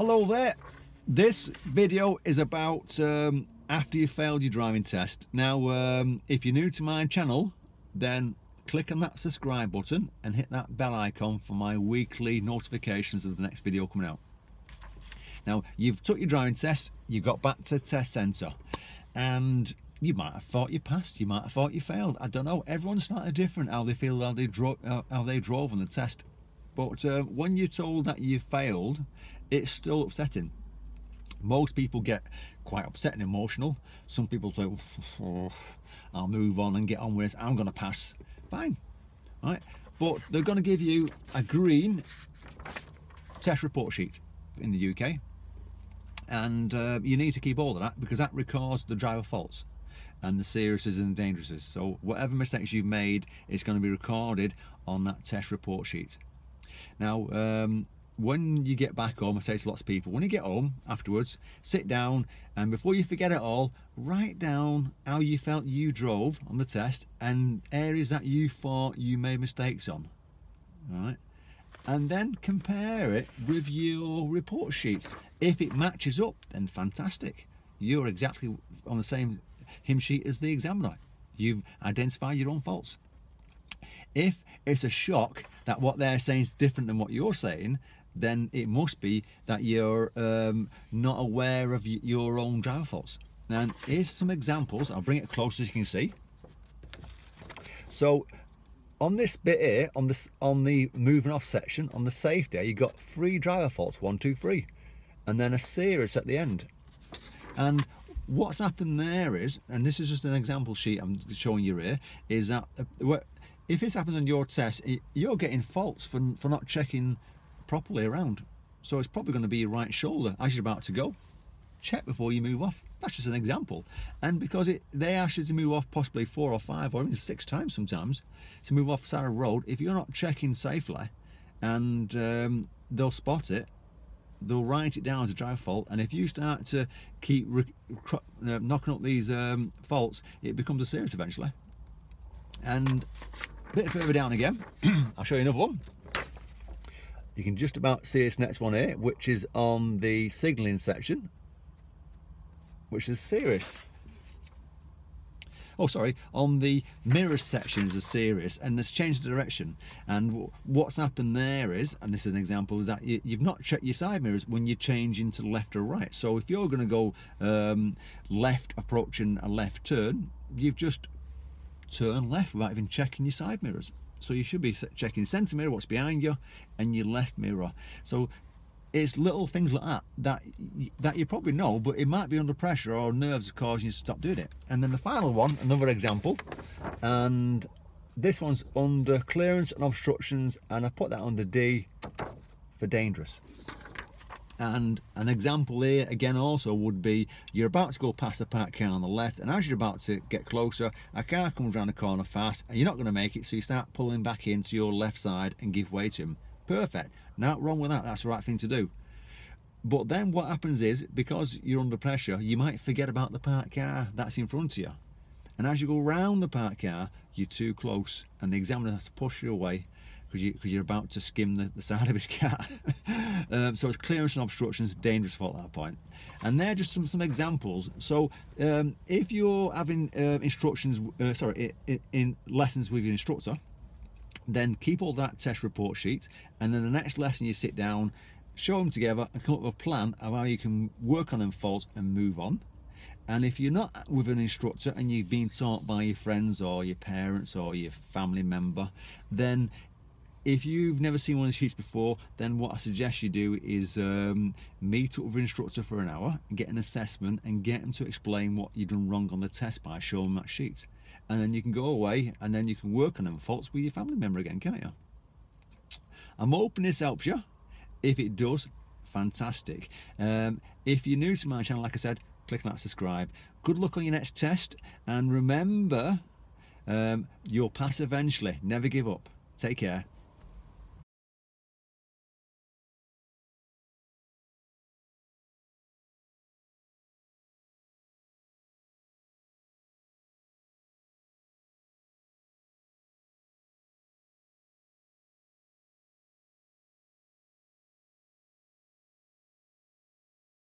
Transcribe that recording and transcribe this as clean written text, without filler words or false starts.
Hello there. This video is about after you failed your driving test. Now if you're new to my channel, then click on that subscribe button and hit that bell icon for my weekly notifications of the next video coming out. Now you've took your driving test, you got back to the test centre, and you might have thought you passed, you might have thought you failed. I don't know, everyone's slightly different how they feel, how they drove on the test. But when you're told that you failed, it's still upsetting. Most people get quite upset and emotional. Some people say, oh, I'll move on and get on with it, I'm going to pass. Fine, right? But they're going to give you a green test report sheet in the UK, and you need to keep all of that because that records the driver faults and the seriouses and the dangerouses. So whatever mistakes you've made, it's going to be recorded on that test report sheet. Now when you get back home, I say to lots of people, when you get home afterwards, sit down and before you forget it all, write down how you felt you drove on the test and areas that you thought you made mistakes on. All right, and then compare it with your report sheet. If it matches up, then fantastic, you're exactly on the same hymn sheet as the examiner. You've identified your own faults. If it's a shock that what they're saying is different than what you're saying, then it must be that you're not aware of your own driver faults. Now here's some examples. I'll bring it close as you can see. So on this bit here, on the moving off section, on the safety, you got 3 driver faults, 1, 2, 3, and then a series at the end. And what's happened there is, and this is just an example sheet I'm showing you here, is that if this happens on your test, you're getting faults for not checking properly around. So it's probably going to be your right shoulder as you're about to go. Check before you move off. That's just an example. And because they ask you to move off possibly 4 or 5 or even 6 times sometimes to move off the side of the road, if you're not checking safely, and they'll spot it, they'll write it down as a driver fault, and if you start to keep knocking up these faults, it becomes a serious eventually. And a bit further down again, I'll show you another one. You can just about see this next one here, which is on the signalling section, which is serious. Oh, sorry, on the mirrors section is a serious, and there's changed the direction. And what's happened there is, and this is an example, is that you've not checked your side mirrors when you change into left or right. So if you're going to go left approaching a left turn, you've just turned left without even checking your side mirrors. So you should be checking centre mirror, what's behind you, and your left mirror. So it's little things like that you probably know, but it might be under pressure or nerves are causing you to stop doing it. And then the final one, another example, and this one's under clearance and obstructions, and I put that under D for dangerous. And an example here again also would be, you're about to go past a parked car on the left, and as you're about to get closer, a car comes around the corner fast and you're not going to make it, so you start pulling back into your left side and give way to him. Perfect, nothing wrong with that, that's the right thing to do. But then what happens is, because you're under pressure, you might forget about the parked car that's in front of you, and as you go round the parked car, you're too close and the examiner has to push you away because you're about to skim the side of his car. So it's clearance and obstructions, dangerous fault at that point. And they're just some examples. So if you're having instructions, in lessons with your instructor, then keep all that test report sheet, and then the next lesson you sit down, show them together and come up with a plan of how you can work on them faults and move on. And if you're not with an instructor and you've been taught by your friends or your parents or your family member, then if you've never seen one of the sheets before, then what I suggest you do is meet up with an instructor for an hour and get an assessment and get them to explain what you've done wrong on the test by showing that sheet. And then you can go away and then you can work on them faults with your family member again, can't you? I'm hoping this helps you. If it does, fantastic. If you're new to my channel, like I said, click on that subscribe. Good luck on your next test, and remember, you'll pass eventually. Never give up. Take care.